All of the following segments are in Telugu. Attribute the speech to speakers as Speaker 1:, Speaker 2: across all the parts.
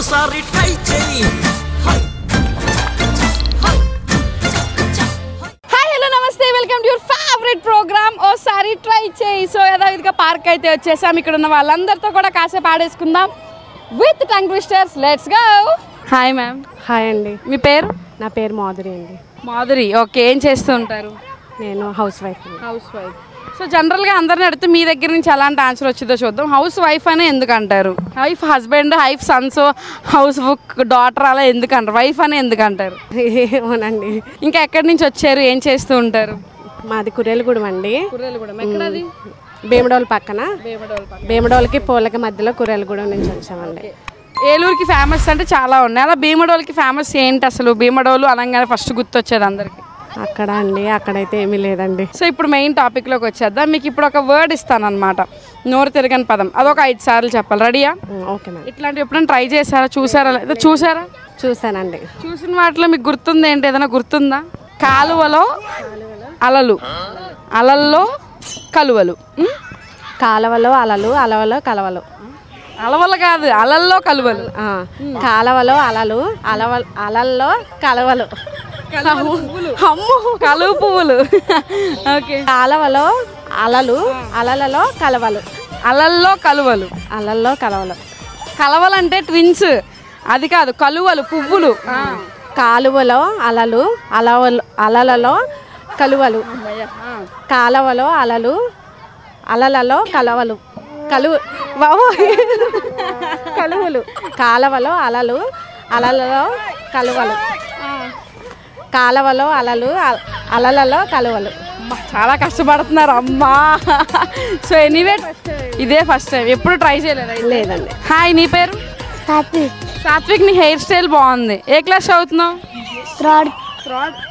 Speaker 1: ఓసారి ట్రై చేయి.
Speaker 2: Welcome to your favourite program ఓసారి ట్రై చేయి. సో యథావిధిగా పార్క్ అయితే వచ్చేసాం. ఇక్కడ ఉన్న వాళ్ళందరితో కూడా కాసేపు ఆడేసుకుందాం with tongue twisters. Let's go. Hi ma'am.
Speaker 3: Hi అండి.
Speaker 2: మీ పేరు?
Speaker 3: నా పేరు మాధురి అండి.
Speaker 2: మాధురి, ఓకే. ఏం చేస్తూ ఉంటారు?
Speaker 3: నేను housewife.
Speaker 2: Housewife. So జనరల్గా అందరిని అడిగితే మీ దగ్గర నుంచి ఎలాంటి ఆన్సర్ వచ్చిందో చూద్దాం. హౌస్ వైఫ్ అనే ఎందుకు అంటారు? Wife husband, wife Sons, house book daughter అలా ఎందుకు అంటారు? వైఫ్ అనే ఎందుకు అంటారు?
Speaker 3: ఏమోనండి.
Speaker 2: ఇంకా ఎక్కడి నుంచి వచ్చారు? ఏం చేస్తూ ఉంటారు?
Speaker 3: మాది కుర్రేలగూడెం అండి.
Speaker 2: కుర్రేలగూడెం ఎక్కడది?
Speaker 3: భీమడోల్ పక్కన. భీమడోల్కి పూలకి మధ్యలో కుర్రేలగూడెం నుంచి వచ్చామండి.
Speaker 2: ఏలూరుకి ఫేమస్ అంటే చాలా ఉన్నాయి. అలా భీమడోల్కి ఫేమస్ ఏంటి అసలు? భీమడోలు అనగానే ఫస్ట్ గుర్తొచ్చేది అందరికి.
Speaker 3: అక్కడ అండి, అక్కడైతే ఏమీ లేదండి.
Speaker 2: సో ఇప్పుడు మెయిన్ టాపిక్లోకి వచ్చేద్దాం. మీకు ఇప్పుడు ఒక వర్డ్ ఇస్తానన్నమాట, నోరు తిరగని పదం. అదొక 5 సార్లు చెప్పాలి. రెడీయా?
Speaker 3: Okay madam.
Speaker 2: ఇట్లాంటివి ఎప్పుడైనా ట్రై చేశారా? చూసారా? లేదా చూసారా?
Speaker 3: చూసానండి.
Speaker 2: చూసిన వాటిలో మీకు గుర్తుంది ఏంటి? ఏదైనా గుర్తుందా? కాలువలో అలలు, అలల్లో కలువలు.
Speaker 3: కాలువలో అలలు, అలవలో కలవలు.
Speaker 2: అలవలు కాదు, అలల్లో కలువలు.
Speaker 3: కాలువలో అలలు, అలల్లో కలవలు.
Speaker 2: కలువ పువ్వులు. ఓకే.
Speaker 3: కాలువలో అలలు, అలలలో కలవలు.
Speaker 2: అలల్లో కలువలు.
Speaker 3: అలల్లో కలవలు.
Speaker 2: కలవలు అంటే ట్విన్స్, అది కాదు. కలువలు పువ్వులు.
Speaker 3: కాలువలో అలలు, అలలలో కలువలు. కాలువలో అలలు, అలలలో కలవలు. కలువలు. కాలువలో అలలు, అలలలో కలువలు. కాలువలో అలలు, అలలలో కలువలు.
Speaker 2: చాలా కష్టపడుతున్నారు అమ్మా. సో ఎనీవే ఇదే ఫస్ట్ టైం, ఎప్పుడు ట్రై చేయలేదు?
Speaker 3: లేదండి.
Speaker 2: హాయ్, నీ పేరు? సాత్విక్. నీ హెయిర్ స్టైల్ బాగుంది. ఏ క్లాస్ చదువుతున్నావు?
Speaker 4: థర్డ్.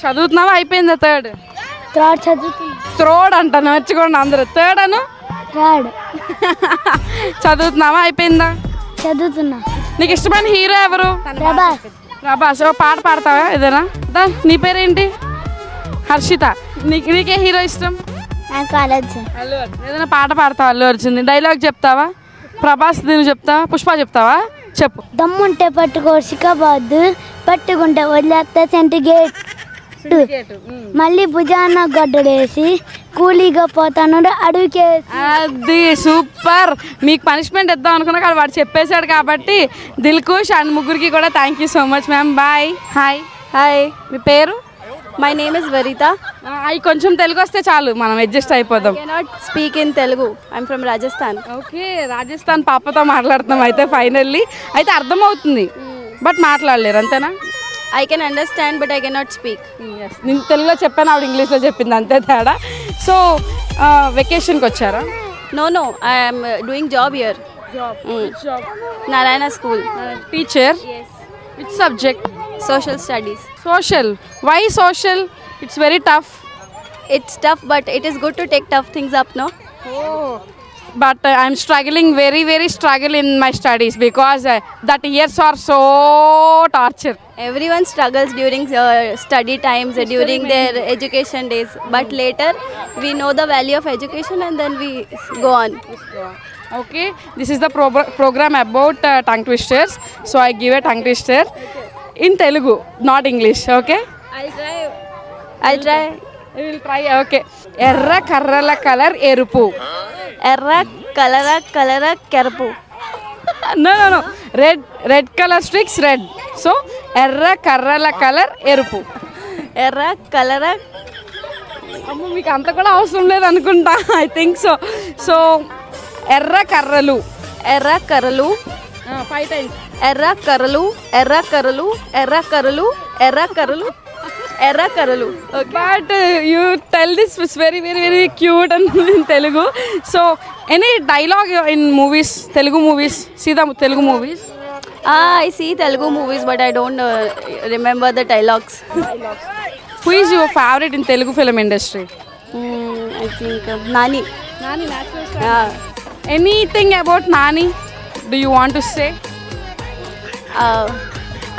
Speaker 2: చదువుతున్నావా? అయిపోయిందా? థర్డ్
Speaker 4: చదువుతున్నా.
Speaker 2: థర్డ్ అంట, నేర్చుకోండి అందరూ. థర్డ్ అను. చదువుతున్నావా? అయిపోయిందా?
Speaker 4: చదువుతున్నా.
Speaker 2: నీకు ఇష్టమైన హీరో ఎవరు? ప్రభాస్. ఓ పాట పాడతావా ఏదైనా? నీ పేరేంటి? హర్షిత. నీకే హీరో ఇష్టం? ఏదైనా పాట పాడతావా? అల్లు అర్జున్. డైలాగ్ చెప్తావా? ప్రభాస్ నువ్వు చెప్తావా? పుష్ప చెప్తావా? చెప్పు.
Speaker 4: దమ్ముంటే పట్టుకో సికాబాద్, పట్టుకుంటే వదిలేస్తే సెంటిగేట్, మళ్ళీ భుజాన గడ్డడేసి కూలీగా పోతాను అడుగుకే.
Speaker 2: అది సూపర్. మీకు పనిష్మెంట్ ఇద్దాం అనుకున్నా కానీ వాడు చెప్పేశాడు కాబట్టి దిల్కుష్ అండ్ ముగ్గురికి కూడా thank you so much ma'am. Bye. Hi.
Speaker 3: Hi.
Speaker 2: మీ పేరు?
Speaker 3: My name is Varitha.
Speaker 2: అవి కొంచెం తెలుగు వస్తే చాలు, మనం అడ్జస్ట్ అయిపోదాం.
Speaker 3: Cannot speak in Telugu. I'm from Rajasthan.
Speaker 2: Okay, Rajasthan పాపతో మాట్లాడుతున్నాం అయితే ఫైనల్లీ. అయితే అర్థమవుతుంది బట్ మాట్లాడలేరు, అంతేనా?
Speaker 3: I can understand but I cannot speak.
Speaker 2: నేను తెలుగులో చెప్పాను, ఆవిడ ఇంగ్లీష్లో చెప్పింది, అంతే తేడా. సో వెకేషన్కి వచ్చారా?
Speaker 3: No I'm doing job here. Narayana school.
Speaker 2: Teacher. Which subject?
Speaker 3: Social studies.
Speaker 2: Social. Why social? It's very tough.
Speaker 3: It's tough, but it is good to take tough things up, no?
Speaker 2: Oh. But I'm struggling, very struggle in my studies because that years are so torture.
Speaker 3: Everyone struggles during study times, during their education days. But later, we know the value of education and then we go on.
Speaker 2: Okay. This is the program about tongue twisters. So I give a tongue twister. In Telugu, not English, okay?
Speaker 3: I'll try.
Speaker 2: You will try, okay. Erra karrala color erupu.
Speaker 3: Erra color kerupu.
Speaker 2: No. Red color streaks red. So erra karrala color erupu.
Speaker 3: Erra color.
Speaker 2: అమ్మ మీకు అంత కూడా అవసరం లేదు అనుకుంటా. I think so. సో ఎర్ర కర్రలు. 5 times.
Speaker 3: ఎర్ర కర్రలు.
Speaker 2: But you tell this was very cute and in Telugu. So any dialogue in movies, Telugu movies? See the Telugu movies?
Speaker 3: I see Telugu movies but I don't remember the dialogues.
Speaker 2: Who is your favorite in Telugu film industry?
Speaker 3: I think Nani.
Speaker 2: Natural star. Anything about Nani do you want to say?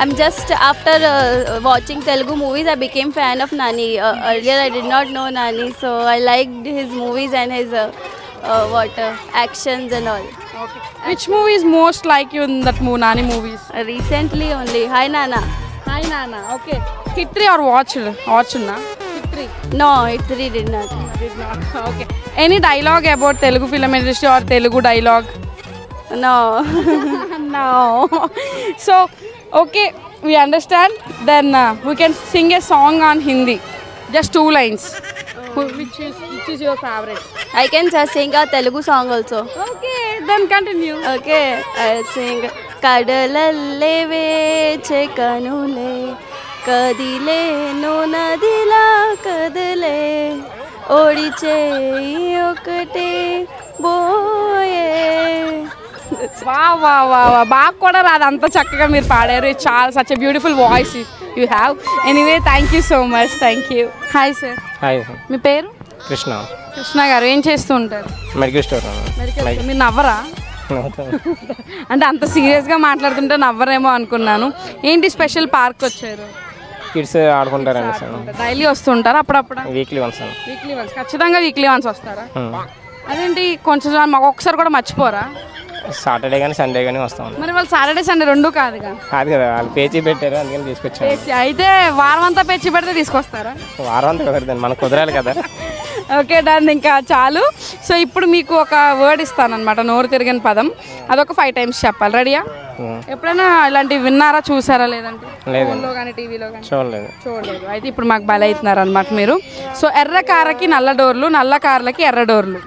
Speaker 3: I'm just after watching Telugu movies, I became fan of Nani. Earlier I did not know Nani, so I liked his movies and his actions and all.
Speaker 2: Okay. Which movie is most like you in that Nani movies?
Speaker 3: Recently only. Hi Nana.
Speaker 2: Hi Nana. Okay. Hit 3 or watched na? Hit 3.
Speaker 3: No, it really did not.
Speaker 2: Did not. Okay. Any dialogue about Telugu film industry or Telugu dialogue?
Speaker 3: No.
Speaker 2: No. So, okay, we understand. Then we can sing a song on Hindi. Just 2 lines. Which is your favorite?
Speaker 3: I can just sing a Telugu song also.
Speaker 2: Okay, then continue.
Speaker 3: Okay, I'll sing. Kadalalle veche kanule kadile no nadila kadale odi cheyi okate boye.
Speaker 2: వా బాగా కూడా రాదు అంత చక్కగా మీరు పాడారు చాలా such a beautiful voice you have anyway thank you so much thank you hi sir
Speaker 1: hi
Speaker 2: మీ పేరు కృష్ణ గారు ఏం చేస్తూ ఉంటారు
Speaker 1: మెడికల్ స్టోర్
Speaker 2: మీరు నవ్వరా అంటే అంత సీరియస్గా మాట్లాడుతుంటే నవ్వరేమో అనుకున్నాను ఏంటి స్పెషల్ పార్క్ వచ్చారు
Speaker 1: కిడ్స్ ఆడుకుంటారండి సార్
Speaker 2: డైలీ వస్తుంటారా అప్పుడప్పుడు
Speaker 1: వీక్లీ వన్స్
Speaker 2: ఖచ్చితంగా వీక్లీ వన్స్ వస్తారా అదేంటి కొంచెం ఒక్కొక్కసారి కూడా మర్చిపోరా
Speaker 1: సాటర్డే కానీ సండే కానీ వస్తాం
Speaker 2: మరి వాళ్ళు సాటర్డే సండే రెండు కాదుగా
Speaker 1: కాదు కదా వాళ్ళు పేచీ పెట్టారు అందుకని తీసుకొచ్చాను
Speaker 2: అయితే వారం అంతా పేచి పెడితే తీసుకొస్తారా
Speaker 1: వారం అంతా కుదరదండి మనకు కుదరాలి కదా
Speaker 2: ఓకే డన్ ఇంకా చాలు సో ఇప్పుడు మీకు ఒక వర్డ్ ఇస్తానన్నమాట నోరు తిరిగిన పదం అదొక 5 times చెప్పాలి రెడీయా ఎప్పుడైనా ఇలాంటివి విన్నారా చూసారా లేదంటే ఫోన్లో కానీ టీవీలో కానీ చూడలేదు అయితే ఇప్పుడు మాకు బలవుతున్నారు అనమాట మీరు సో ఎర్ర కారకి నల్ల డోర్లు నల్ల కార్లకి ఎర్ర డోర్లు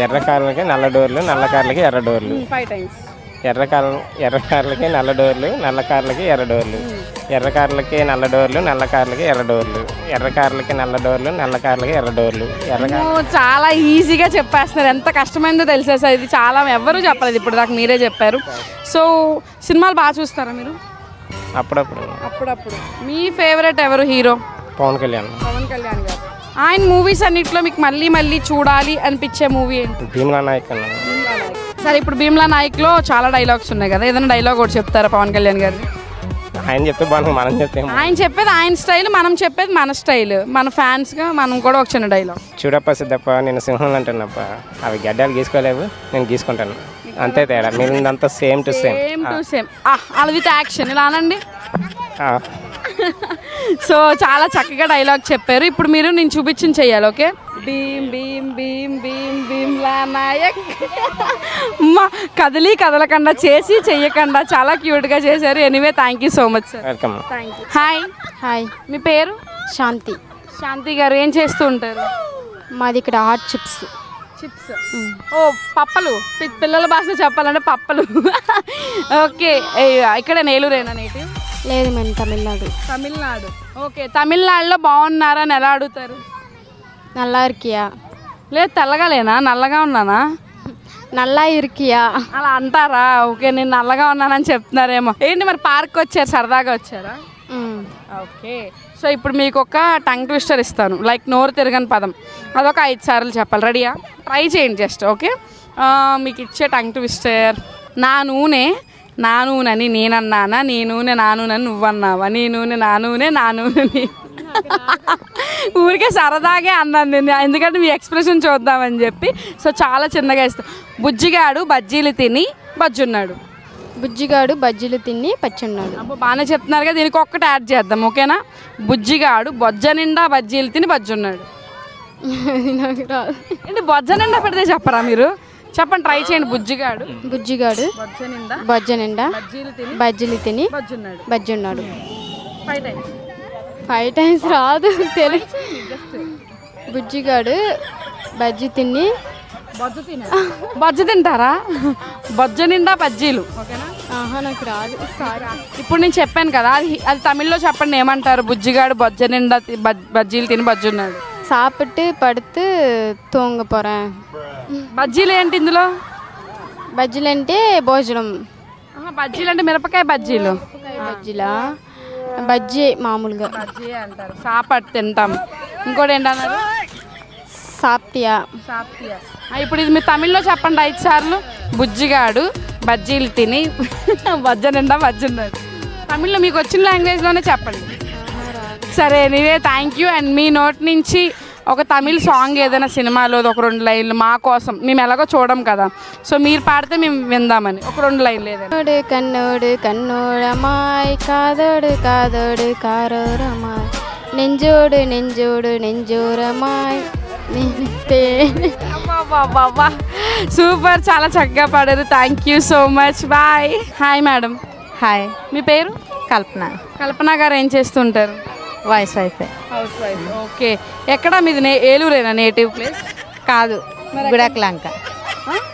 Speaker 1: ఎర్ర కార్లకి నల్ల డోర్లు నల్ల కార్లకి ఎర్ర డోర్లు
Speaker 2: 5 times
Speaker 1: ఎర్ర కార్లకి నల్ల డోర్లు నల్ల కార్లకి ఎర్ర డోర్లు ఎర్ర కార్లకి నల్ల డోర్లు నల్ల కార్లకి ఎర్ర డోర్లు ఎర్ర కార్లకి నల్ల డోర్లు నల్ల కార్లకి ఎర్ర డోర్లు
Speaker 2: చాలా ఈజీగా చెప్పేస్తున్నారు ఎంత కష్టమైందో తెలిసే సార్ ఇది చాలా ఎవరు చెప్పలేదు ఇప్పుడు దాకా మీరే చెప్పారు సో సినిమాలు బాగా చూస్తారా మీరు
Speaker 1: అప్పుడప్పుడు
Speaker 2: మీ ఫేవరెట్ ఎవరు హీరో
Speaker 1: పవన్ కళ్యాణ్
Speaker 2: గారు ఆయన మూవీస్ అన్నిట్లో మీకు మళ్ళీ చూడాలి అనిపించే మూవీ ఏంటి
Speaker 1: భీమ్లా నాయక్
Speaker 2: సరే ఇప్పుడు భీమ్లా నాయక్లో చాలా డైలాగ్స్ ఉన్నాయి కదా ఏదైనా డైలాగ్ ఒకటి చెప్తారా పవన్ కళ్యాణ్ గారు
Speaker 1: ఆయన చెప్తే బాగుంది మనం చెప్తే
Speaker 2: ఆయన చెప్పేది ఆయన స్టైల్ మనం చెప్పేది మన స్టైల్ మన ఫ్యాన్స్గా మనం కూడా ఒక చిన్న డైలాగ్
Speaker 1: చూడప్ప సిద్ధప్ప నేను సింహం అంటున్నప్ప అవి గడ్డాలు గీసుకోలేవు నేను గీసుకుంటాను అంతే తేడా మీరంతా సేమ్ టు సేమ్
Speaker 2: అది విత్ యాక్షన్ ఇలా అనండి సో చాలా చక్కగా డైలాగ్ చెప్పారు ఇప్పుడు మీరు నేను చూపించింది చెయ్యాలి ఓకే భీమ్ భీమ్ భీమ్ భీమ్ భీమ్లా నాయక్ కదలకుండా చేసి చెయ్యకుండా చాలా క్యూట్గా చేశారు anyway thank you so much sir
Speaker 1: welcome
Speaker 2: thank you hi మీ పేరు శాంతి గారు ఏం చేస్తూ ఉంటారు
Speaker 5: మాది ఇక్కడ హాట్ చిప్స్
Speaker 2: ఓ పప్పలు పిల్లల భాష చెప్పాలంటే పప్పలు ఓకే ఇక్కడ నేలూరేనా నేటివ్
Speaker 5: లేదు మేము
Speaker 2: తమిళనాడు ఓకే తమిళనాడులో బాగున్నారని ఎలా అడుగుతారు
Speaker 5: నల్లా ఇరికియా
Speaker 2: లేదు తెల్లగాలేనా నల్లగా ఉన్నానా
Speaker 5: నల్లా ఇరికియా
Speaker 2: అలా అంటారా ఓకే నేను నల్లగా ఉన్నానని చెప్తున్నారేమో ఏంటి మరి పార్క్ వచ్చారు సరదాగా వచ్చారా ఓకే సో ఇప్పుడు మీకు ఒక టంగ్ ట్విస్టర్ ఇస్తాను లైక్ నోరు తిరగని పదం అదొక 5 సార్లు చెప్పాలి రెడీయా ట్రై చేయండి జస్ట్ ఓకే మీకు ఇచ్చే టంగ్ ట్విస్టర్ నా నూనె అని నేనన్నానా నీ నూనె నా నూనె నువ్వన్నావా నీ నూనె నా నూనె ఊరికే సరదాగే అన్నాను నేను ఎందుకంటే మీ ఎక్స్ప్రెషన్ చూద్దామని చెప్పి సో చాలా చిన్నగా ఇస్తాను బుజ్జిగాడు బజ్జీలు తిని బజ్జున్నాడు అప్పుడు బాగానే చెప్తున్నారు కదా దీనికి ఒక్కటి యాడ్ చేద్దాం ఓకేనా బుజ్జిగాడు బొజ్జ నిండా బజ్జీలు తిని బజ్జున్నాడు ఏంటి బొజ్జ నిండా పెడితే చెప్పరా మీరు చెప్పండి ట్రై చేయండి బుజ్జిగాడు
Speaker 5: బొజ్జ నిండా బజ్జీలు తిని బజ్జున్నాడు 5 times రాదు తెలుగు బుజ్జిగాడు బజ్జీ తిని
Speaker 2: బజ్జ తింటారా బొజ్జ నిండా బజ్జీలు ఓకేనా
Speaker 5: నాకు రాదు
Speaker 2: ఇప్పుడు నేను చెప్పాను కదా అది తమిళ్లో చెప్పండి ఏమంటారు బుజ్జిగాడు బొజ్జ నిండా బజ్జీలు తిని బజ్జున్నాడు
Speaker 5: సాப்பிட்டு పడుతూ తూంగ పోறேன்
Speaker 2: బజ్జీలు ఏంటి ఇందులో
Speaker 5: బజ్జీలు అంటే భోజనం
Speaker 2: బజ్జీలు అంటే మిరపకాయ బజ్జీలు
Speaker 5: బజ్జీ మామూలుగా
Speaker 2: బజ్జీ అంటారు సాపట్ తింటాం ఇంకోటి ఏంటన్నారు
Speaker 5: సాప్టియా
Speaker 2: ఇప్పుడు ఇది మీరు తమిళ్లో చెప్పండి 5 సార్లు బుజ్జిగాడు బజ్జీలు తిని బజ్జ నిండా బజ్జున్నాడు తమిళ్లో మీకు వచ్చిన లాంగ్వేజ్లోనే చెప్పండి సరే anyway thank you and me note నుంచి ఒక తమిళ్ సాంగ్ ఏదైనా సినిమాలో ఒక 2 లైన్లు మా కోసం, మేము ఎలాగో చూడం కదా, సో మీరు పాడితే మేము విందామని ఒక 2 లైన్లు ఏదైనా.
Speaker 5: కన్నోడు కన్నోడమాయ్ కాదోడు కాదోడు కారోరమాయ్ నెంజోడు నెంజోడు నెంజోరమాయ్
Speaker 2: సూపర్, చాలా చక్కగా పాడారు. Thank you so much. Bye. Hi madam.
Speaker 6: Hi,
Speaker 2: మీ పేరు?
Speaker 6: కల్పన.
Speaker 2: కల్పన గారు ఏం చేస్తుంటారు?
Speaker 6: Voice wifi.
Speaker 2: Housewife. Okay, ఎక్కడ మీది? ఏలూరేనా నేటివ్ ప్లేస్?
Speaker 6: కాదు, గుడాకలంక.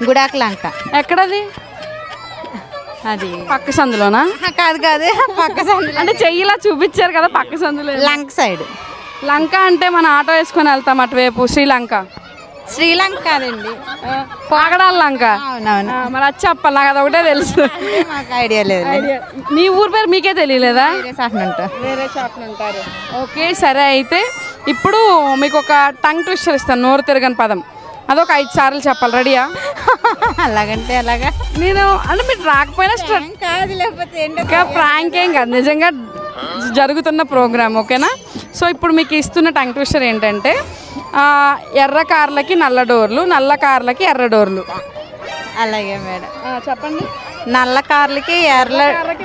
Speaker 6: గుడాకలంక
Speaker 2: ఎక్కడది?
Speaker 6: అది
Speaker 2: పక్క సందులోనా?
Speaker 6: కాదు కాదు, పక్క సందులో.
Speaker 2: అంటే చెయ్యిలా చూపించారు కదా, పక్క సందులో.
Speaker 6: లంక సైడ్.
Speaker 2: లంక అంటే మన ఆటో వేసుకొని వెళ్తాం అటువైపు, శ్రీలంక.
Speaker 6: శ్రీలంక కాదండి,
Speaker 2: పాగడాల లంక.
Speaker 6: అవునవును.
Speaker 2: మరి అది చెప్పాలి, నాకు అదొకటే తెలుసు.
Speaker 6: మాకు ఐడియా లేదు.
Speaker 2: మీ ఊరు పేరు మీకే తెలియలేదా?
Speaker 6: వేరే
Speaker 2: షాప్ ఉంటారు. ఓకే సరే, అయితే ఇప్పుడు మీకు ఒక టంగ్ ట్విస్టర్ ఇస్తాను, నోరు తిరగని పదం. అదొక 5 సార్లు చెప్పాలి. రెడీయా?
Speaker 6: అలాగంటే అలాగా.
Speaker 2: నేను అంటే మీరు రాకపోయినా
Speaker 6: కాదు, లేకపోతే
Speaker 2: ఇంకా ప్రాంక్ ఏం కాదు, నిజంగా జరుగుతున్న ప్రోగ్రామ్. ఓకేనా? సో ఇప్పుడు మీకు ఇస్తున్న టంగ్ ట్విస్టర్ ఏంటంటే, ఎర్ర కార్లకి నల్ల డోర్లు, నల్ల కార్లకి ఎర్ర డోర్లు.
Speaker 6: అలాగే మేడం,
Speaker 2: చెప్పండి.
Speaker 6: నల్ల కార్లకి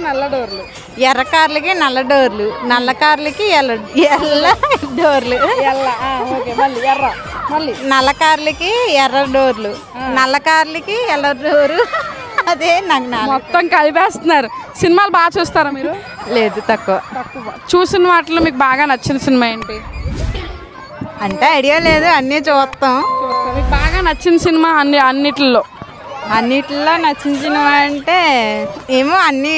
Speaker 2: నల్ల డోర్లు,
Speaker 6: ఎర్ర కార్లకి నల్ల డోర్లు, నల్ల కార్లకి ఎర్ర డోర్లు, నల్ల కార్లకి ఎర్ర డోర్లు, నల్ల కార్లకి ఎర్ర డోరు. అదే నాకు
Speaker 2: మొత్తం కలిపేస్తున్నారు. సినిమాలు బాగా చూస్తారా మీరు?
Speaker 6: లేదు, తక్కువ.
Speaker 2: చూసిన వాటిలో మీకు బాగా నచ్చిన సినిమా ఏంటి?
Speaker 6: అంటే ఐడియా లేదు, అన్నీ చూస్తాం.
Speaker 2: మీకు బాగా నచ్చిన సినిమా అన్నిటిలో
Speaker 6: నచ్చిన సినిమా అంటే ఏమో అన్నీ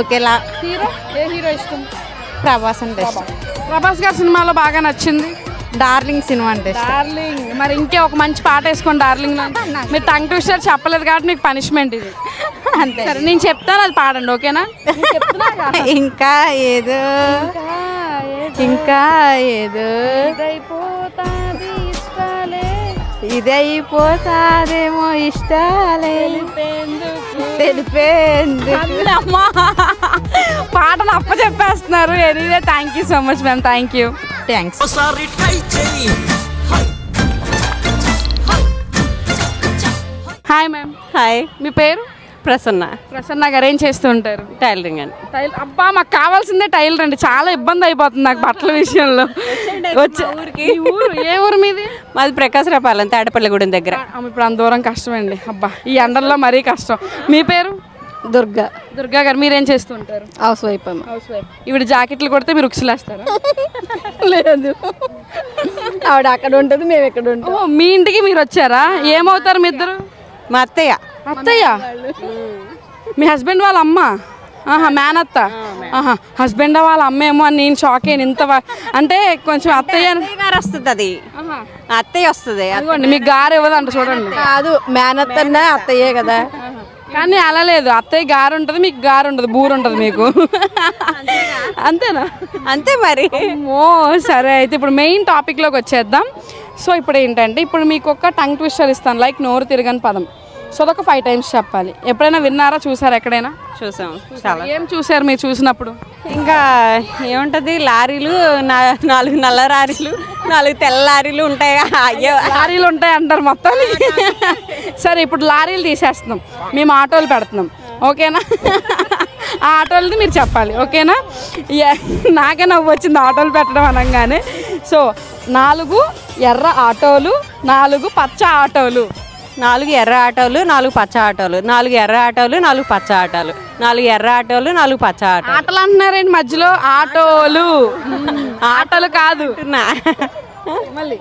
Speaker 6: ఒకేలా.
Speaker 2: హీరో ఏ హీరో ఇష్టం?
Speaker 6: ప్రభాస్ అంటే ఇష్టం.
Speaker 2: ప్రభాస్ గారి సినిమాలో బాగా నచ్చింది
Speaker 6: డార్లింగ్ సినిమా అంటే ఇష్టం.
Speaker 2: డార్లింగ్. మరి ఇంకే ఒక మంచి పాట వేసుకోండి డార్లింగ్. మీరు టంగ్ ట్విస్టర్ చెప్పలేదు కాబట్టి మీకు పనిష్మెంట్ ఇది.
Speaker 6: అంతే.
Speaker 2: సరే నేను చెప్తాను, అది పాడండి. ఓకేనా?
Speaker 6: ఇంకా ఏదో ఇదైపోతాదేమో ఇష్టాలే తెలిపేందుకు.
Speaker 2: పాటను అప్ప చెప్పేస్తున్నారు. Anyway thank you so much ma'am. Thank you.
Speaker 6: Thanks.
Speaker 2: Hi ma'am.
Speaker 6: Hi,
Speaker 2: మీ పేరు?
Speaker 6: ప్రసన్న.
Speaker 2: ప్రసన్న గారు ఏం చేస్తూ ఉంటారు?
Speaker 6: టైలరింగ్ అని.
Speaker 2: అబ్బా, మాకు కావాల్సిందే టైలర్ అండి. చాలా ఇబ్బంది అయిపోతుంది నాకు బట్టల విషయంలో. ఏ ఊరు మీది?
Speaker 6: మాది ప్రకాశరాపాలెం, తాడపల్లిగూడెం దగ్గర.
Speaker 2: ఇప్పుడు అంత దూరం కష్టమండి. అబ్బా, ఈ ఎండల్లో మరీ కష్టం. మీ పేరు?
Speaker 5: దుర్గా.
Speaker 2: దుర్గా గారు మీరేం చేస్తూ ఉంటారు?
Speaker 5: హౌస్ వైఫ్ అమ్మ.
Speaker 2: House wife. ఇవి జాకెట్లు కొడితే మీరు ఉక్సులేస్తారా?
Speaker 5: లేదు, ఆవిడ అక్కడ ఉంటుంది, మేము ఎక్కడ ఉంటాం.
Speaker 2: ఓ, మీ ఇంటికి మీరు వచ్చారా? ఏమవుతారు మీ ఇద్దరు?
Speaker 6: మా అత్తయ్య.
Speaker 2: అత్తయ్య? మీ హస్బెండ్ వాళ్ళ అమ్మ? మేనత్త. హస్బెండ్ వాళ్ళ అమ్మ ఏమో అని నేను షాక్ అయ్యాను. ఇంత అంటే కొంచెం అత్తయ్య
Speaker 6: గారు వస్తుంది, అది అత్తయ్య వస్తుంది.
Speaker 2: అదిగోండి, మీకు గారు ఇవ్వదంట చూడండి.
Speaker 5: కాదు, మేనత్త అత్తయ్యే కదా.
Speaker 2: కానీ అలా లేదు, అత్తయ్య గారు ఉంటుంది, మీకు గారు ఉంటుంది, బూరు ఉంటుంది మీకు. అంతేనా?
Speaker 6: అంతే మరి.
Speaker 2: ఓ సరే, అయితే ఇప్పుడు మెయిన్ టాపిక్లోకి వచ్చేద్దాం. సో ఇప్పుడు ఏంటంటే, ఇప్పుడు మీకు ఒక టంగ్ ట్విస్టర్ ఇస్తాను, లైక్ నోరు తిరగని పదం. సో అదొక 5 times చెప్పాలి. ఎప్పుడైనా విన్నారా, చూసారా ఎక్కడైనా?
Speaker 6: చూసాం చాలా.
Speaker 2: ఏం చూసారు మీరు చూసినప్పుడు?
Speaker 6: ఇంకా ఏముంటుంది, లారీలు, 4 నల్ల లారీలు, 4 తెల్ల లారీలు ఉంటాయి. అయ్యో,
Speaker 2: లారీలు ఉంటాయి అంటారు మొత్తం. సరే, ఇప్పుడు లారీలు తీసేస్తున్నాం, మేము ఆటోలు పెడుతున్నాం. ఓకేనా? ఆ ఆటోలది మీరు చెప్పాలి. ఓకేనా? నాకే నవ్వు వచ్చింది ఆటోలు పెట్టడం అనగానే. సో 4 ఎర్ర ఆటోలు, 4 పచ్చ ఆటోలు.
Speaker 6: 4 ఎర్ర ఆటోలు, 4 పచ్చ ఆటోలు, 4 ఎర్ర ఆటోలు, 4 పచ్చ ఆటోలు, 4 ఎర్ర ఆటోలు, 4 పచ్చ ఆటోలు.
Speaker 2: ఆటోలు అంటున్నారేంటి మధ్యలో? ఆటోలు, ఆటోలు కాదు. మళ్ళీ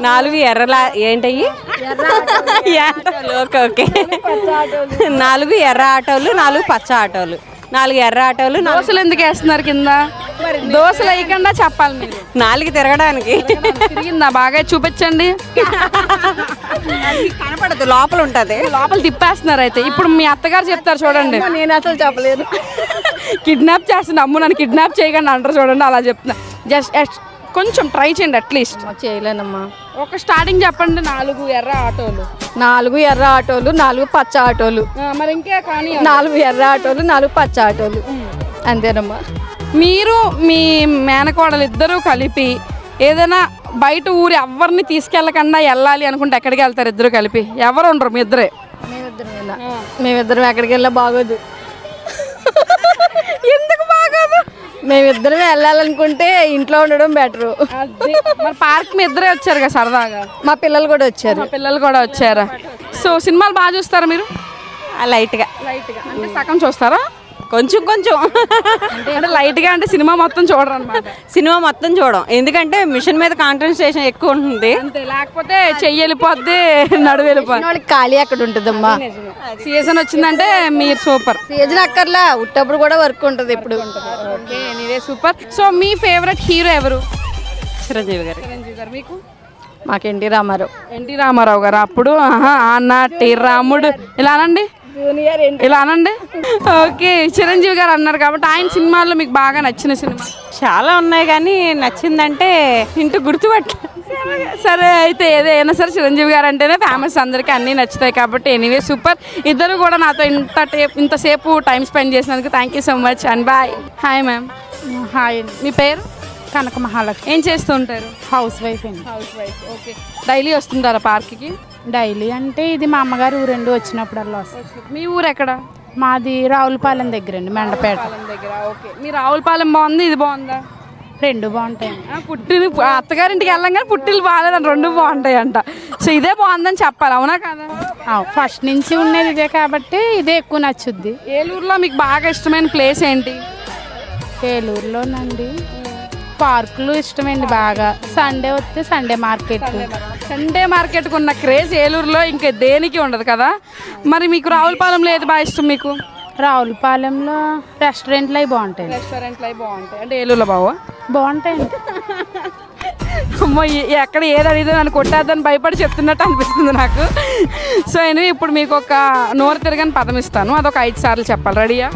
Speaker 6: 4 ఎర్రలా ఏంటయ్యి? Okay okay. 4 ఎర్ర ఆటోలు, 4 పచ్చ ఆటోలు, 4 ఎర్ర ఆటోలు.
Speaker 2: దోశలు ఎందుకు వేస్తున్నారు కింద? దోశలు వేయకుండా చెప్పాలి మీరు.
Speaker 6: 4 తిరగడానికి.
Speaker 2: తిరిగిందా? బాగా చూపించండి.
Speaker 6: కనపడదు, లోపల ఉంటుంది.
Speaker 2: లోపల తిప్పేస్తున్నారు. అయితే ఇప్పుడు మీ అత్తగారు చెప్తారు చూడండి.
Speaker 5: నేను అసలు చెప్పలేదు.
Speaker 2: కిడ్నాప్ చేస్తున్నా, అమ్ము నన్ను కిడ్నాప్ చేయకండి అంటారు చూడండి, అలా చెప్తున్నా. జస్ట్ కొంచెం ట్రై చేయండి అట్లీస్ట్.
Speaker 5: చేయలేనమ్మా.
Speaker 2: ఒక స్టార్టింగ్ చెప్పండి. 4 ఎర్ర ఆటోలు,
Speaker 5: 4 ఎర్ర ఆటోలు, 4 పచ్చ ఆటోలు.
Speaker 2: మరి ఇంకే కానీ
Speaker 5: 4 ఎర్ర ఆటోలు, 4 పచ్చ ఆటోలు. అంతేనమ్మా.
Speaker 2: మీరు మీ మేనకోడలు ఇద్దరూ కలిపి ఏదైనా బయట ఊరు ఎవరిని తీసుకెళ్ళకుండా వెళ్ళాలి అనుకుంటే ఎక్కడికి వెళ్తారు ఇద్దరు కలిపి? ఎవరు ఉండరు మీ ఇద్దరే?
Speaker 5: మేమిద్దరం ఎక్కడికి వెళ్ళా బాగోదు.
Speaker 2: ఎందుకు బాగోదు?
Speaker 5: మేమిద్దరం వెళ్ళాలనుకుంటే ఇంట్లో ఉండడం బెటరు.
Speaker 2: మరి పార్క్ మీ ఇద్దరే వచ్చారు కదా సరదాగా?
Speaker 5: మా పిల్లలు కూడా వచ్చారు.
Speaker 2: మా పిల్లలు కూడా వచ్చారా? సో సినిమాలు బాగా చూస్తారా మీరు?
Speaker 6: లైట్గా
Speaker 2: అంటే సగం చూస్తారా?
Speaker 6: కొంచెం
Speaker 2: అంటే లైట్గా అంటే సినిమా మొత్తం చూడరు అనమాట.
Speaker 6: సినిమా మొత్తం చూడం, ఎందుకంటే మిషన్ మీద కాన్సన్ట్రేషన్ ఎక్కువ ఉంటుంది.
Speaker 2: అంతే, లేకపోతే చెయ్యి వెళ్ళిపోద్ది, నడువు వెళ్ళిపోద్ది.
Speaker 5: వాళ్ళకి ఖాళీ అక్కడ ఉంటుందమ్మా.
Speaker 2: సీజన్ వచ్చిందంటే మీరు సూపర్.
Speaker 5: సీజన్ అక్కర్లా, ఉట్టప్పుడు కూడా వర్క్ ఉంటుంది ఎప్పుడు.
Speaker 2: ఓకే, నీవే సూపర్. సో మీ ఫేవరెట్ హీరో ఎవరు?
Speaker 6: చిరంజీవి గారు.
Speaker 2: చిరంజీవి గారు. మీకు?
Speaker 5: మాకు ఎన్టీ రామారావు.
Speaker 2: ఎన్టీ రామారావు గారు. అప్పుడు అన్న టీ రాముడు ఇలా అనండి, ఇలా అనండి. ఓకే, చిరంజీవి గారు అన్నారు కాబట్టి ఆయన సినిమాల్లో మీకు బాగా నచ్చిన సినిమా?
Speaker 6: చాలా ఉన్నాయి కానీ నచ్చిందంటే ఇంటూ గుర్తుపట్ల.
Speaker 2: సరే, అయితే ఏదైనా సరే చిరంజీవి గారు అంటేనే ఫేమస్, అందరికీ అన్నీ నచ్చుతాయి కాబట్టి. Anyway super. ఇద్దరు కూడా నాతో ఇంతసేపు టైం స్పెండ్ చేసినందుకు thank you so much and bye. Hi ma'am.
Speaker 5: Hi.
Speaker 2: మీ పేరు?
Speaker 5: కనక మహాలక్ష్మి.
Speaker 2: ఏం చేస్తూ ఉంటారు?
Speaker 5: హౌస్ వైఫ్ అండి.
Speaker 2: Housewife. ఓకే, డైలీ వస్తుంటారా పార్క్కి?
Speaker 5: డైలీ అంటే ఇది మా అమ్మగారు ఊరండి, వచ్చినప్పుడల్లా వస్తుంది.
Speaker 2: మీ ఊరు ఎక్కడ?
Speaker 5: మాది రావులపాలెం దగ్గర అండి, మెండపేట
Speaker 2: దగ్గర. ఓకే, మీ రావులపాలెం బాగుంది, ఇది బాగుందా?
Speaker 5: రెండు బాగుంటాయండి.
Speaker 2: పుట్టిన అత్తగారింటికి వెళ్ళంగానే పుట్టిలు బాగాలేదని రెండు బాగుంటాయి అంట. సో ఇదే బాగుందని చెప్పాలి, అవునా కాదా?
Speaker 5: ఫస్ట్ నుంచి ఉండేది ఇదే కాబట్టి ఇదే ఎక్కువ నచ్చుద్ది.
Speaker 2: ఏలూరులో మీకు బాగా ఇష్టమైన ప్లేస్ ఏంటి?
Speaker 5: ఏలూరులోనండి పార్కులు ఇష్టమండి బాగా. సండే వస్తే సండే మార్కెట్.
Speaker 2: సండే మార్కెట్కి ఉన్న క్రేజ్ ఏలూరులో ఇంకా దేనికి ఉండదు కదా. మరి మీకు రావులపాలెంలో ఏది బాగా ఇష్టం మీకు?
Speaker 5: రావులపాలెంలో రెస్టారెంట్లు అవి బాగుంటాయి.
Speaker 2: రెస్టారెంట్లు అవి బాగుంటాయి. అంటే ఏలూరులో
Speaker 5: బాగుంటాయండి.
Speaker 2: అమ్మో, ఎక్కడ ఏది అడిగితే నన్ను కొట్టేద్దని భయపడి చెప్తున్నట్టు అనిపిస్తుంది నాకు. సో నేను ఇప్పుడు మీకు ఒక నోరు తిరగని పదం ఇస్తాను, అదొక 5 సార్లు చెప్పాలి. రెడీయా?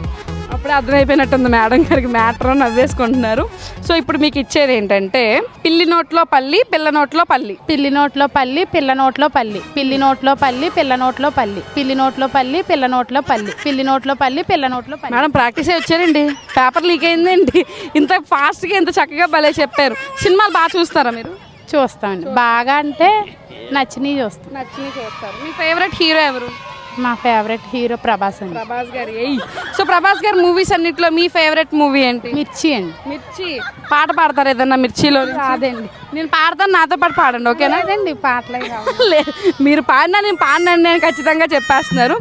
Speaker 2: అప్పుడే అర్థమైపోయినట్టుంది మేడం గారికి, మ్యాటర్ నవ్వేసుకుంటున్నారు. సో ఇప్పుడు మీకు ఇచ్చేది ఏంటంటే పిల్లి నోట్లో పల్లి, పిల్ల నోట్లో పల్లి.
Speaker 5: పిల్లి నోట్లో పల్లి, పిల్ల నోట్లో పల్లి. పిల్లి నోట్లో పల్లి, పిల్ల నోట్లో పల్లి. పిల్లి నోట్లో పల్లి, పిల్ల నోట్లో పల్లి. పిల్లి నోట్లో పల్లి, పిల్ల నోట్లో పల్లి.
Speaker 2: మేడం ప్రాక్టీస్ వచ్చారండి, పేపర్ లీక్ అయిందండి. ఇంత ఫాస్ట్గా ఇంత చక్కగా భలే చెప్పారు. సినిమాలు బాగా చూస్తారా మీరు?
Speaker 5: చూస్తామండి బాగా, అంటే నచ్చినవి చూస్తాం.
Speaker 2: నచ్చినవి చూస్తారు. మీ ఫేవరెట్ హీరో ఎవరు?
Speaker 5: మా ఫేవరెట్ హీరో ప్రభాస్ అండి.
Speaker 2: ప్రభాస్ గారు. సో ప్రభాస్ గారు మూవీస్ అన్నిట్లో మీ ఫేవరెట్ మూవీ ఏంటి?
Speaker 5: మిర్చి అండి.
Speaker 2: మిర్చి. పాట పాడతారు ఏదన్నా మిర్చిలో?
Speaker 5: కాదండి,
Speaker 2: నేను పాడతాను, నాతో పాటు పాడండి, ఓకేనా?
Speaker 5: లేదండి, పాటలే
Speaker 2: లేదు, మీరు పాడినా నేను పాడినండి నేను ఖచ్చితంగా చెప్పేస్తున్నారు.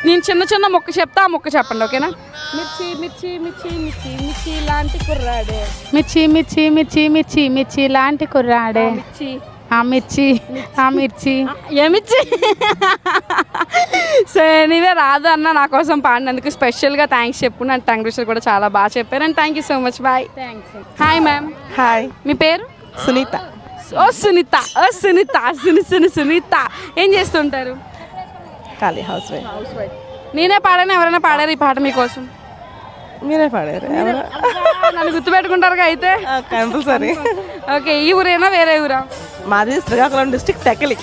Speaker 2: నేను చిన్న చిన్న మొక్క చెప్తా, ఆ మొక్క చెప్పండి, ఓకేనా? మిర్చి మిర్చి మిర్చి మిర్చి మిర్చి లాంటి కుర్రాడే.
Speaker 5: మిర్చి మిర్చి మిర్చి మిర్చి మిర్చి లాంటి కుర్రాడే.
Speaker 2: మిర్చి
Speaker 5: మిర్చి మిర్చి
Speaker 2: ఏమిచ్చి. సో ఎనీవే రాదు అన్న నా కోసం పాడినందుకు స్పెషల్గా థ్యాంక్స్ చెప్పు. నా టంగ్ ట్విస్టర్ కూడా చాలా బాగా చెప్పారు and thank you so much. Bye.
Speaker 5: Thanks.
Speaker 2: Hi ma'am.
Speaker 6: Hi.
Speaker 2: మీ పేరు?
Speaker 6: సునీత.
Speaker 2: ఓ సునీత, ఓ సునీత, సునీత. ఏం చేస్తుంటారు?
Speaker 6: ఖాళీ హౌస్ వైఫ్.
Speaker 2: House wife. నేనే పాడాను, ఎవరైనా పాడారు ఈ పాట మీకోసం?
Speaker 6: మీరే పాడారు.
Speaker 2: నన్ను గుర్తుపెట్టుకుంటారుగా అయితే?
Speaker 6: కంపల్సరీ.
Speaker 2: ఓకే, ఈ ఊరేనా వేరే ఊరా?
Speaker 6: మాది శ్రీకాకుళం డిస్ట్రిక్ట్ టెక్కలి.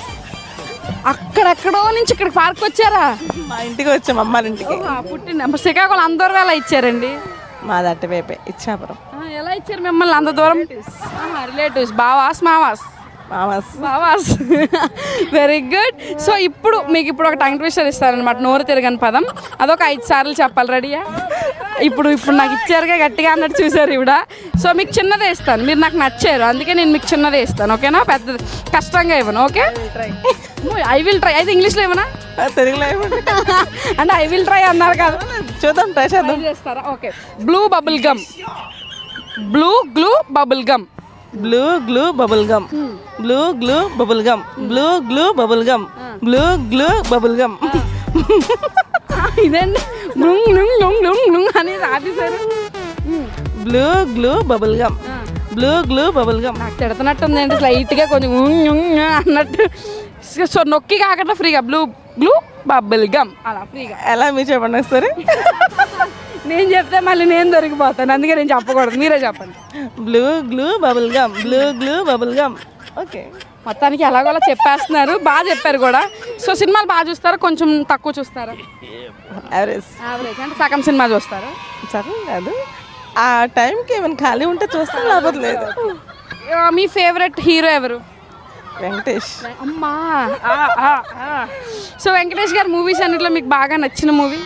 Speaker 2: అక్కడెక్కడో నుంచి ఇక్కడ పార్క్ వచ్చారా?
Speaker 6: మా ఇంటికి వచ్చాం, అమ్మారి ఇంటికి.
Speaker 2: పుట్టిన శ్రీకాకుళం అంత దూరం ఎలా ఇచ్చారండి?
Speaker 6: మాది అట్టవైపే, ఇచ్చాపురం.
Speaker 2: ఎలా ఇచ్చారు మిమ్మల్ని అంత దూరం? రిలేటివ్స్, బావాస్ మావాస్? బావాస్. Very good. సో ఇప్పుడు మీకు ఇప్పుడు ఒక టంగ్ ట్విస్టర్ ఇస్తారనమాట, నోరు తిరగని పదం. అదొక 5 సార్లు చెప్పాలి. రెడీయా? ఇప్పుడు నాకు ఇచ్చారుగా గట్టిగా అన్నట్టు చూసారు ఇవిడ. సో మీకు చిన్నదే ఇస్తాను, మీరు నాకు నచ్చారు అందుకే నేను మీకు చిన్నదే ఇస్తాను, ఓకేనా? పెద్దది కష్టంగా ఇవ్వను, ఓకే? I will try. అయితే ఇంగ్లీష్లో ఇవ్వనా?
Speaker 6: తెలుగులో
Speaker 2: అంటే ఐ విల్ ట్రై అన్నారు కదా,
Speaker 6: చూద్దాం, ట్రై చేద్దాం.
Speaker 2: చేస్తారా? Okay. Blue bubble gum. Blue glue bubble gum.
Speaker 6: Blue glue bubble gum. Blue glue bubble gum. Blue glue bubble gum. Blue glue bubble gum.
Speaker 2: ఇదండి లుంగ్ లుంగ్ లుంగ్ లుంగ్ లుంగ్ అనేది officer.
Speaker 6: Blue glue bubble gum. Blue glue bubble gum.
Speaker 2: నాకు తిడుతున్నట్టుంది అండి, లైట్గా కొంచెం అన్నట్టు. సో నొక్కి కాకుండా ఫ్రీగా బ్లూ గ్లూ బబుల్ గమ్ అలా ఫ్రీగా.
Speaker 6: ఎలా మీరు చెప్పండి ఒకసారి?
Speaker 2: నేను చెప్తే మళ్ళీ నేను దొరికిపోతాను, అందుకే నేను చెప్పకూడదు, మీరే చెప్పండి.
Speaker 6: Blue glue bubble gum. Blue glue bubble gum. Okay,
Speaker 2: మొత్తానికి ఎలాగోలా చెప్పేస్తున్నారు, బాగా చెప్పారు కూడా. సో సినిమాలు బాగా చూస్తారా, కొంచెం తక్కువ చూస్తారా?
Speaker 6: యావరేజ్.
Speaker 2: యావరేజ్ అంటే సగం సినిమా చూస్తారా?
Speaker 6: సరే కాదు, ఆ టైంకి ఏమైనా ఖాళీ ఉంటే చూస్తాం, లేకపోతే లేదు.
Speaker 2: మీ ఫేవరెట్ హీరో ఎవరు?
Speaker 7: వెంకటేష్.
Speaker 2: అమ్మా. సో వెంకటేష్ గారి మూవీస్ అన్నిట్లో మీకు బాగా నచ్చిన మూవీ?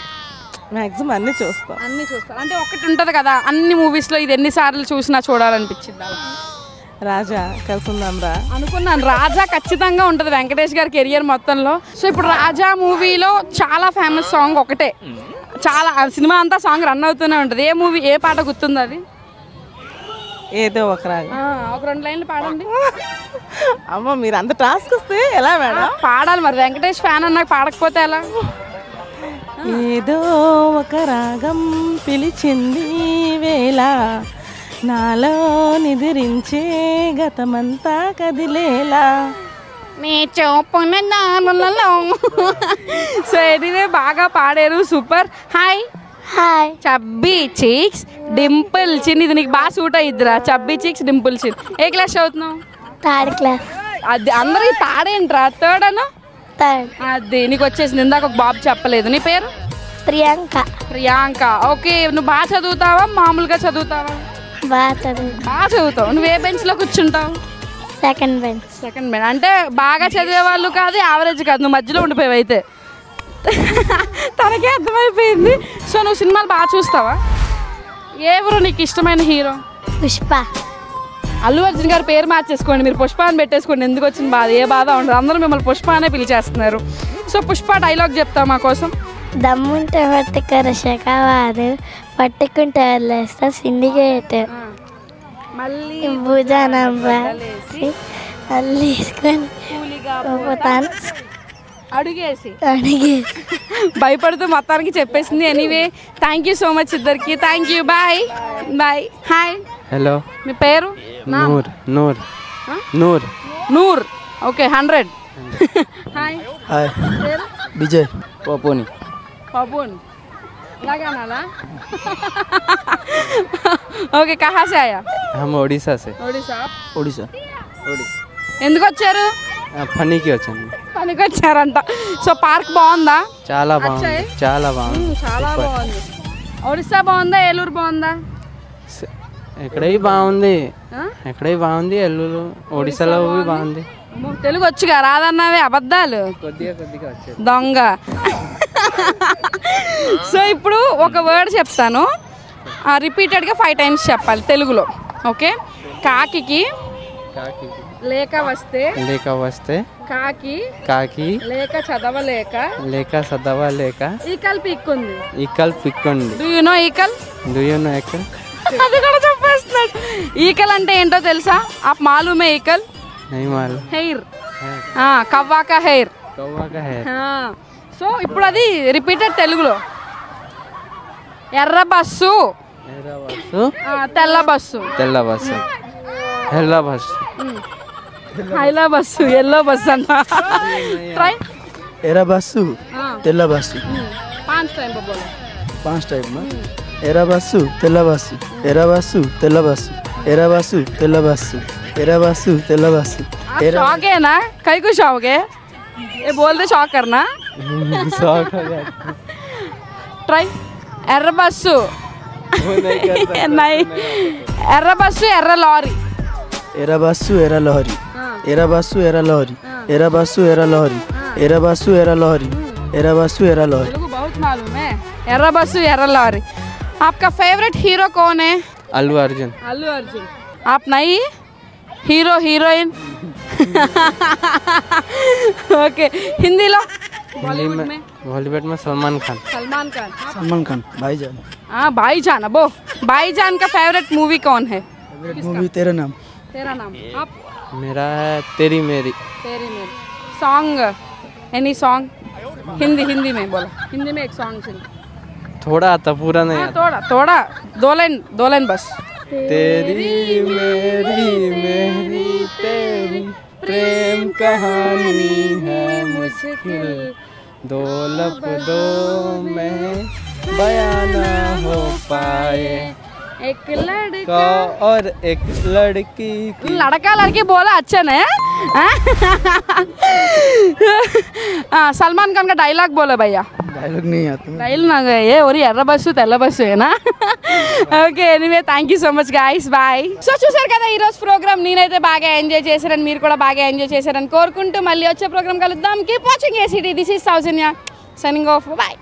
Speaker 7: మ్యాక్సిమం అన్నీ చూస్తాం.
Speaker 2: అన్నీ చూస్తాం అంటే ఒకటి ఉంటుంది కదా అన్ని మూవీస్లో ఇది ఎన్నిసార్లు చూసినా చూడాలనిపించింది?
Speaker 7: రాజా కలిసిందాంరా
Speaker 2: అనుకున్నాను. రాజా ఖచ్చితంగా ఉంటుంది వెంకటేష్ గారి కెరియర్ మొత్తంలో. సో ఇప్పుడు రాజా మూవీలో చాలా ఫేమస్ సాంగ్ ఒకటే, చాలా సినిమా అంతా సాంగ్ రన్ అవుతూనే ఉంటుంది. ఏ మూవీ, ఏ పాట గుర్తుంది అది?
Speaker 7: ఏదో ఒక రాగా.
Speaker 2: ఒక 2 లైన్లు పాడండి.
Speaker 7: అమ్మ మీరు అంత టాస్క్ వస్తే ఎలా మేడం?
Speaker 2: పాడాలి మరి, వెంకటేష్ ఫ్యాన్ అన్నాక పాడకపోతే ఎలా?
Speaker 7: ఏదో ఒక రాగం పిలిచింది వేళ, నాలో నిద్రించే గతమంతా కదిలేలా,
Speaker 2: నీ చూపున నాలులలో. సో ఎనీవే బాగా పాడారు, super. Hi.
Speaker 4: Hi.
Speaker 2: Chubby cheeks Dimple చిన్, ఇది నీకు బాగా సూట్ అయ్యిద్దిరా. చబ్బీ చీక్స్ డింపుల్ చిన్. ఏ క్లాస్ చదువుతున్నావు?
Speaker 4: 3rd class.
Speaker 2: అది అందరికి తాడేంట్రా? 3rd అను?
Speaker 4: 3rd.
Speaker 2: అది నీకు వచ్చేసింది. ఇందాక ఒక బాబు చెప్పలేదు. నీ పేరు?
Speaker 4: ప్రియాంక.
Speaker 2: ప్రియాంక. ఓకే, నువ్వు బాగా చదువుతావా మామూలుగా చదువుతావా?
Speaker 4: బాగా చదువు.
Speaker 2: బాగా చదువుతావు. నువ్వు ఏ బెంచ్లో కూర్చుంటావు?
Speaker 4: Second bench.
Speaker 2: సెకండ్ బెంచ్ అంటే బాగా చదివే వాళ్ళు కాదు, యావరేజ్ కాదు, నువ్వు మధ్యలో ఉండిపోయావు అయితే. తనకే అర్థమైపోయింది. సో నువ్వు సినిమాలు బాగా చూస్తావా? ఎవరు నీకు ఇష్టమైన హీరో?
Speaker 4: పుష్ప.
Speaker 2: అల్లు అర్జున్ గారు పేరు మార్చేసుకోండి, మీరు పుష్ప అని పెట్టేసుకోండి. ఎందుకు వచ్చిన బాధ? ఏ బాధ ఉండదు, అందరూ మిమ్మల్ని పుష్ప అనే పిలిచేస్తున్నారు. సో పుష్ప డైలాగ్ చెప్తావు మా కోసం?
Speaker 4: దమ్ముంటే పట్టుకోరు శకవాదు, పట్టుకుంటే వదిలేస్తా సిండికేట్,
Speaker 2: మళ్ళీ
Speaker 4: భుజాన వేసి అల్లేసుకొని పోతాను
Speaker 2: అడుగేసి
Speaker 4: అడిగి
Speaker 2: భయపడుతూ మొత్తానికి చెప్పేసింది. Anyway thank you so much ఇద్దరికి. Thank you. Bye bye. Hi.
Speaker 1: Hello.
Speaker 2: మీ పేరు?
Speaker 1: Noor. Noor. Noor.
Speaker 2: Noor. Okay 100. Hi.
Speaker 8: Hi.
Speaker 2: పేరు?
Speaker 8: విజయ్.
Speaker 1: పోపోని.
Speaker 2: पवन लगा नाला। ఓకే కహా సే ఆయా?
Speaker 1: हम ओडिशा से।
Speaker 2: ఒడిశా.
Speaker 8: ఒడిశా.
Speaker 2: ఎందుకు వచ్చారు?
Speaker 1: పనికి వచ్చాను.
Speaker 2: పనికి వచ్చారంట. సో పార్క్ బాగుందా?
Speaker 1: చాలా బాగుంది. చాలా బాగుంది.
Speaker 2: చాలా బాగుంది. ఒడిశా బాగుందా ఏలూరు బాగుందా?
Speaker 1: ఎక్కడై బాగుంది. ఎక్కడై బాగుంది. ఏలూరు ఒడిశాలో బాగుంది.
Speaker 2: తెలుగు వచ్చుగా రాదన్నావే అబద్ధాలు.
Speaker 1: కొద్దిగా కొద్దిగా వచ్చారు.
Speaker 2: దొంగ. సో ఇప్పుడు ఒక వర్డ్ చెప్తాను, రిపీటెడ్గా 5 times చెప్పాలి తెలుగులో. ఓకే. కాకి లేక వస్తే
Speaker 1: లేక వస్తే
Speaker 2: కాకి
Speaker 1: కాకి
Speaker 2: లేక చదవలేక
Speaker 1: లేక చదవలేక
Speaker 2: ఈకల్ పీక్కుంది.
Speaker 1: ఈకల్ పిక్కుంది.
Speaker 2: డూ యు నో ఈకల్?
Speaker 1: డూ యు నో ఈకల్?
Speaker 2: అది కూడా చెప్పేస్తున్నాడు. ఈకల్ అంటే ఏంటో తెలుసా? ఆప్ మాలూమే ఈకల్?
Speaker 1: नहीं मालूम.
Speaker 2: హెయిర్. కవ్వా కా హెయిర్.
Speaker 1: కవ్వా కా హెయిర్.
Speaker 2: సో ఇప్పుడు అది రిపీటెడ్ తెలుగులో. ఎర్ర బస్సు తెల్ల బస్సు.
Speaker 1: తెల్ల బస్సు. ఎల్ల బస్సు.
Speaker 2: హైలా బస్సు ఎల్లో బస్సు అంట. ట్రై.
Speaker 8: ఎర్ర బస్సు తెల్ల బస్సు.
Speaker 2: 5 टाइम बोलो.
Speaker 8: 5 टाइम में ఎర్ర బస్సు తెల్ల బస్సు, ఎర్ర బస్సు తెల్ల బస్సు, ఎర్ర బస్సు తెల్ల బస్సు, ఎర్ర బస్సు తెల్ల బస్సు.
Speaker 2: शौक है ना? कई को शौक है? ये बोलते शौक करना.
Speaker 1: शौक हो गया.
Speaker 2: ट्राई. ఎర్ర బస్సు. नहीं. ఎర్ర బస్సు ఎర్ర లారీ.
Speaker 8: ఎర్ర బస్సు ఎర్ర లహరి, ఎర్ర బస్సు ఎర్ర లహరి, ఎర్ర బస్సు ఎర్ర లహరి, ఎర్ర బస్సు ఎర్ర లహరి, ఎర్ర బస్సు ఎర్ర లహరి.
Speaker 2: तेलुगु बहुत मालूम है. ఎర్ర బస్సు ఎర్ర లారీ. आपका फेवरेट हीरो कौन है?
Speaker 1: अल्लू अर्जुन.
Speaker 2: अल्लू अर्जुन. आप नहीं हीरो हीरोइन? ओके. हिंदी लो. बॉलीवुड में?
Speaker 1: बॉलीवुड में सलमान खान.
Speaker 2: सलमान खान.
Speaker 8: सलमान खान. भाईजान.
Speaker 2: हाँ भाईजान. अबो भाईजान का फेवरेट मूवी कौन है?
Speaker 8: मूवी तेरा नाम.
Speaker 2: तेरा नाम. आप?
Speaker 1: मेरा है तेरी मेरी.
Speaker 2: तेरी मेरी. Song any song? Hindi Hindi में बोलो. हिंदी में एक सॉन्ग चलो.
Speaker 1: थोड़ा आता, पूरा नहीं आता.
Speaker 2: थोड़ा थोड़ा 2 लाइन बस.
Speaker 1: तेरी मेरी मेरी तेरी प्रेम कहानी है मुश्किल, 2 लफ्ज़ों में बयां ना हो पाए.
Speaker 2: एक लड़का
Speaker 1: और एक लड़की की.
Speaker 2: लड़का लड़की बोला अच्छा ना? सलमान खान का डायलॉग बोलो भैया.
Speaker 8: डायलॉग नहीं आता
Speaker 2: రైలు నాకు ఏ ఒరి ఎర్ర బస్సు తెల్ల బస్సు ఏనా okay anyway thank you so much guys bye. So చూసారు కదా ఈరోజు ప్రోగ్రామ్, నేనైతే బాగా ఎంజాయ్ చేశారని, మీరు కూడా బాగా ఎంజాయ్ చేశారని కోరుకుంటూ మళ్ళీ వచ్చే ప్రోగ్రామ్ కలుద్దాం. Keep watching ACT. This is Sowjanya signing off. Bye.